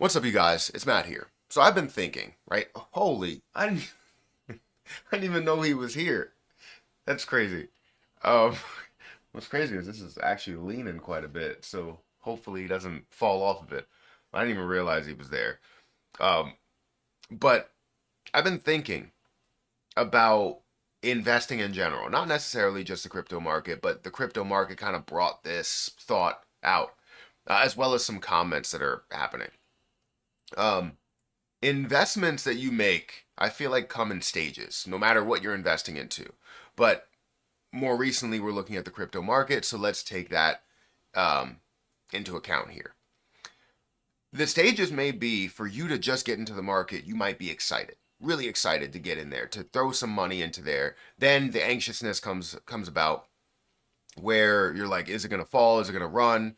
What's up, you guys? It's Matt here. So I've been thinking, right? Holy, I didn't even know he was here. That's crazy. Um, what's crazy is this is actually leaning quite a bit, so hopefully he doesn't fall off of it. I didn't even realize he was there. Um, but I've been thinking about investing in general, not necessarily just the crypto market, but the crypto market kind of brought this thought out, as well as some comments that are happening. Um, Investments that you make, I feel like come in stages, no matter what you're investing into. But more recently, we're looking at the crypto market, so let's take that um, into account here. The stages may be for you to just get into the market, you might be excited, really excited to get in there, to throw some money into there. Then the anxiousness comes about where you're like, is it going to fall? Is it going to run?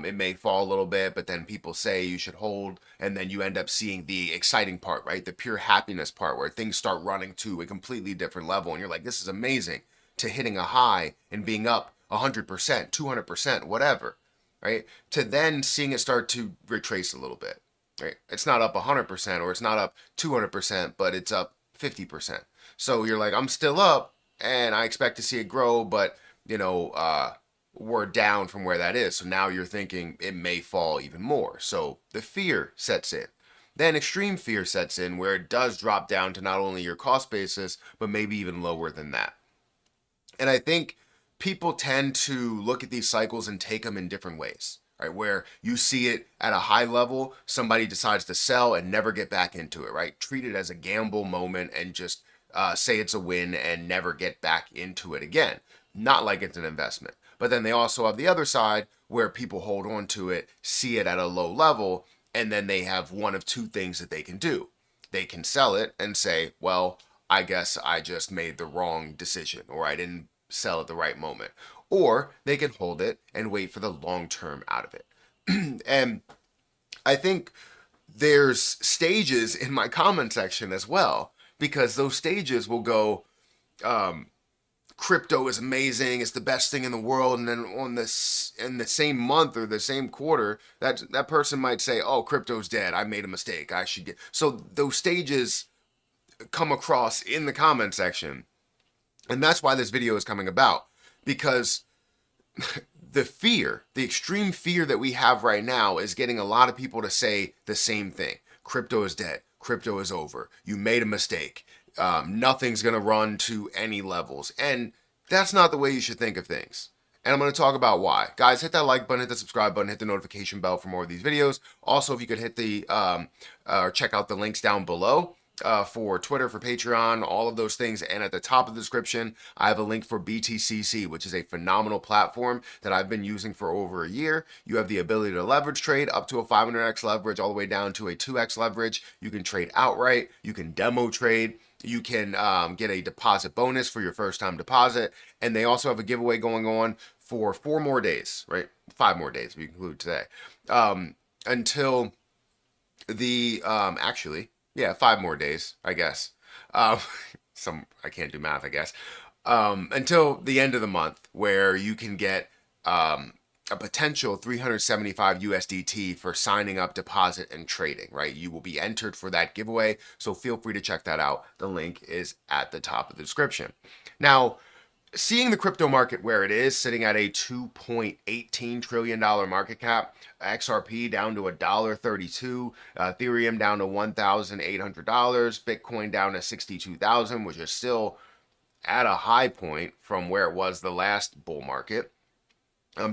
It may fall a little bit, but then people say you should hold, and then you end up seeing the exciting part, right? The pure happiness part where things start running to a completely different level, and you're like, this is amazing, to hitting a high and being up 100%, 200%, whatever, right? To then seeing it start to retrace a little bit, right? It's not up 100% or it's not up 200%, but it's up 50%. So you're like, I'm still up, and I expect to see it grow, but you know, we're down from where that is. So now you're thinking it may fall even more. So the fear sets in. Then extreme fear sets in where it does drop down to not only your cost basis, but maybe even lower than that. And I think people tend to look at these cycles and take them in different ways, right? Where you see it at a high level, somebody decides to sell and never get back into it, right? Treat it as a gamble moment and just say it's a win and never get back into it again. Not like it's an investment. But then they also have the other side where people hold on to it, see it at a low level, and then they have one of two things that they can do. They can sell it and say, well, I guess I just made the wrong decision or I didn't sell at the right moment. Or they can hold it and wait for the long term out of it. And I think there's stages in my comment section as well, because those stages will go, um, crypto is amazing, it's the best thing in the world, and then on this in the same month or the same quarter, that person might say, oh, crypto's dead, I made a mistake, I should get. So those stages come across in the comment section, and that's why this video is coming about, because the fear, the extreme fear that we have right now is getting a lot of people to say the same thing. Crypto is dead. Crypto is over. You made a mistake. Nothing's going to run to any levels. And that's not the way you should think of things. And I'm going to talk about why. Guys, hit that like button, hit the subscribe button, hit the notification bell for more of these videos. Also, if you could hit the, or check out the links down below for Twitter, for Patreon, all of those things. And at the top of the description, I have a link for BTCC, which is a phenomenal platform that I've been using for over a year. You have the ability to leverage trade up to a 500x leverage, all the way down to a 2x leverage. You can trade outright. You can demo trade. You can get a deposit bonus for your first time deposit. And they also have a giveaway going on for 4 more days, right? 5 more days, if you include today. Until the, actually, yeah, 5 more days, I guess. Um, I can't do math, I guess. Until the end of the month, where you can get a potential 375 USDT for signing up, deposit, and trading, right? You will be entered for that giveaway, so feel free to check that out. The link is at the top of the description. Now, seeing the crypto market where it is, sitting at a $2.18 trillion market cap, XRP down to $1.32, Ethereum down to $1,800, Bitcoin down to 62,000, which is still at a high point from where it was the last bull market.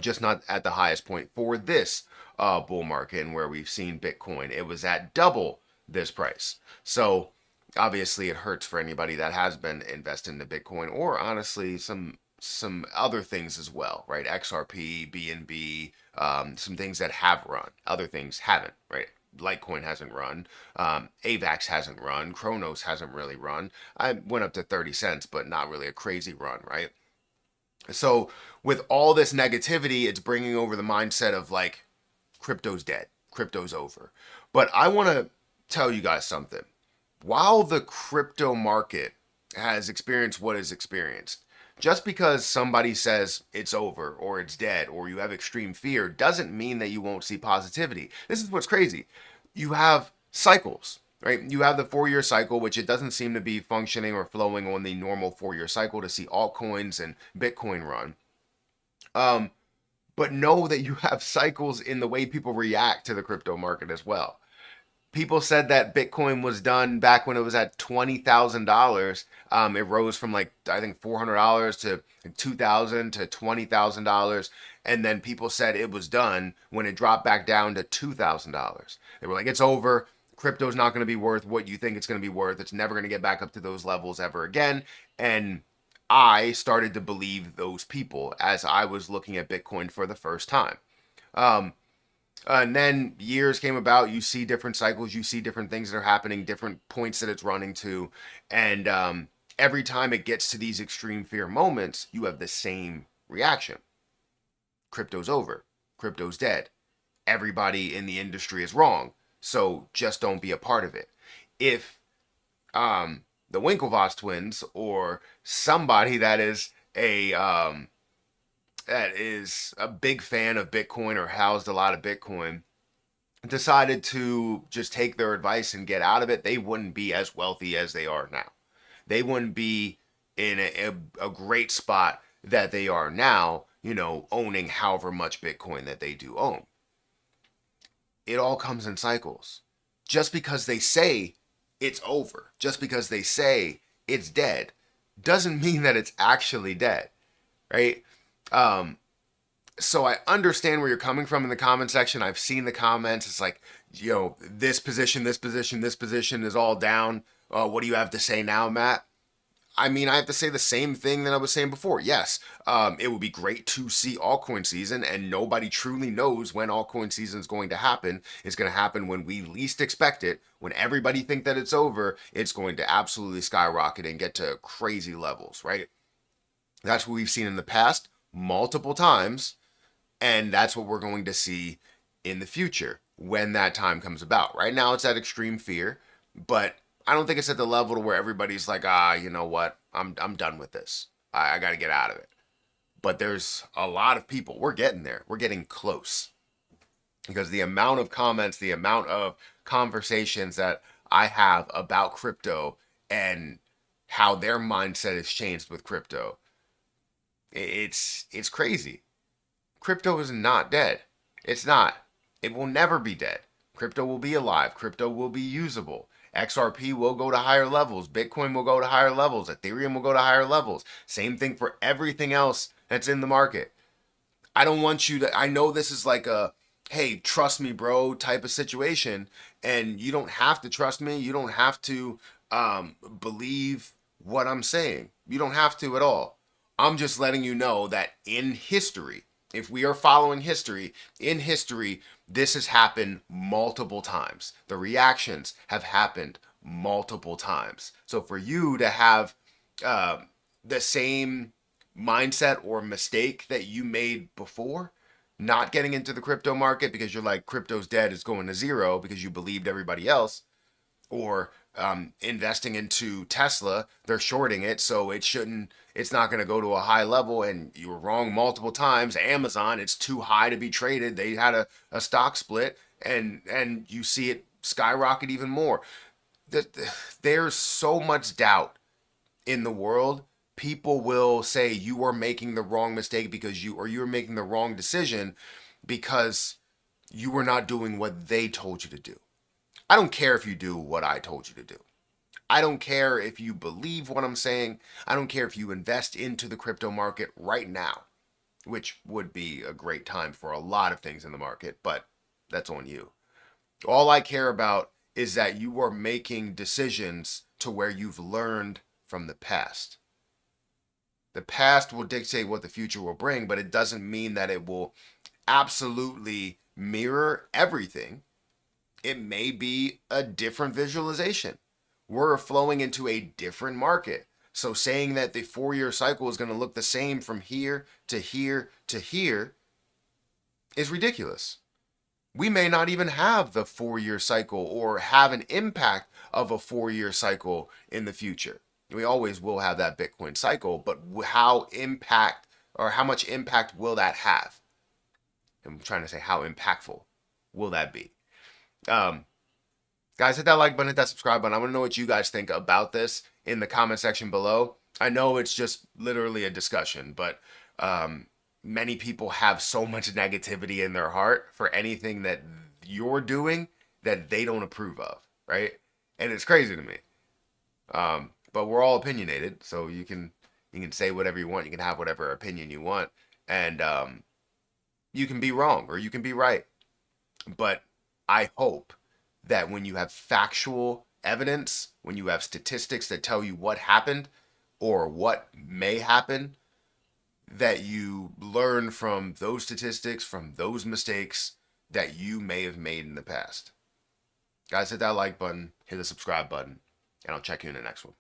Just not at the highest point for this bull market, and where we've seen Bitcoin, it was at double this price. So obviously it hurts for anybody that has been invested into Bitcoin, or honestly some other things as well, right? XRP, BNB, some things that have run, other things haven't, right? Litecoin hasn't run, AVAX hasn't run, Chronos hasn't really run. I went up to 30 cents, but not really a crazy run, right? So with all this negativity, it's bringing over the mindset of like, crypto's dead, crypto's over. But I want to tell you guys something. While the crypto market has experienced what is experienced, just because somebody says it's over or it's dead or you have extreme fear doesn't mean that you won't see positivity. This is what's crazy. you have cycles, right? You have the 4-year cycle, which it doesn't seem to be functioning or flowing on the normal 4-year cycle to see altcoins and Bitcoin run. Um, but know that you have cycles in the way people react to the crypto market as well. People said that Bitcoin was done back when it was at $20,000. It rose from like I think $400 to $2,000 to $20,000, and then people said it was done when it dropped back down to $2,000. They were like, "It's over. Crypto's not going to be worth what you think it's going to be worth. It's never going to get back up to those levels ever again." And I started to believe those people as I was looking at Bitcoin for the first time. Um, and then years came about. You see different cycles. You see different things that are happening, different points that it's running to, and every time it gets to these extreme fear moments, you have the same reaction. Crypto's over. Crypto's dead. Everybody in the industry is wrong. So just don't be a part of it. If the Winklevoss twins or somebody that is a big fan of Bitcoin or housed a lot of Bitcoin decided to just take their advice and get out of it, they wouldn't be as wealthy as they are now. They wouldn't be in a great spot that they are now, owning however much Bitcoin that they do own. It all comes in cycles. Just because they say it's over, just because they say it's dead, doesn't mean that it's actually dead, right? Um, so I understand where you're coming from in the comment section. I've seen the comments. It's like, this position, this position, this position is all down. What do you have to say now, Matt? I mean, I have to say the same thing that I was saying before. Yes, it would be great to see altcoin season, and nobody truly knows when altcoin season is going to happen. It's going to happen when we least expect it. When everybody think that it's over, it's going to absolutely skyrocket and get to crazy levels, right? That's what we've seen in the past multiple times, and that's what we're going to see in the future when that time comes about. Right now, it's at extreme fear, but I don't think it's at the level to where everybody's like, you know what? I'm done with this. I got to get out of it. But there's a lot of people. We're getting there. We're getting close because the amount of comments, the amount of conversations that I have about crypto and how their mindset has changed with crypto, it's crazy. Crypto is not dead. It's not. It will never be dead. Crypto will be alive. Crypto will be usable. XRP will go to higher levels. Bitcoin will go to higher levels. Ethereum will go to higher levels. Same thing for everything else that's in the market. I don't want you to, I know this is like a, hey, trust me, bro, type of situation. And you don't have to trust me. You don't have to believe what I'm saying. You don't have to at all. I'm just letting you know that in history, if we are following history, in history, this has happened multiple times. The reactions have happened multiple times. So for you to have uh, the same mindset or mistake that you made before, not getting into the crypto market because you're like, crypto's dead, it's going to zero because you believed everybody else, or investing into Tesla, they're shorting it, so it's not going to go to a high level, and you were wrong multiple times. Amazon, it's too high to be traded. They had a stock split, and you see it skyrocket even more. There's so much doubt in the world. People will say you are making the wrong mistake because you're making the wrong decision because you were not doing what they told you to do. I don't care if you do what I told you to do. I don't care if you believe what I'm saying. I don't care if you invest into the crypto market right now, which would be a great time for a lot of things in the market, but that's on you. All I care about is that you are making decisions to where you've learned from the past. The past will dictate what the future will bring, but it doesn't mean that it will absolutely mirror everything. It may be a different visualization. We're flowing into a different market. So saying that the 4-year cycle is going to look the same from here to here to here is ridiculous. We may not even have the 4-year cycle or have an impact of a 4-year cycle in the future. We always will have that Bitcoin cycle, but how much impact will that have? I'm trying to say how impactful will that be? Guys, hit that like button, hit that subscribe button. I want to know what you guys think about this in the comment section below. I know it's just literally a discussion, but many people have so much negativity in their heart for anything that you're doing that they don't approve of, right? And it's crazy to me. But we're all opinionated, so you can say whatever you want. You can have whatever opinion you want, and you can be wrong or you can be right. But I hope that when you have factual evidence, when you have statistics that tell you what happened or what may happen, that you learn from those statistics, from those mistakes that you may have made in the past. Guys, hit that like button, hit the subscribe button, and I'll check you in the next one.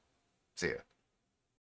See ya.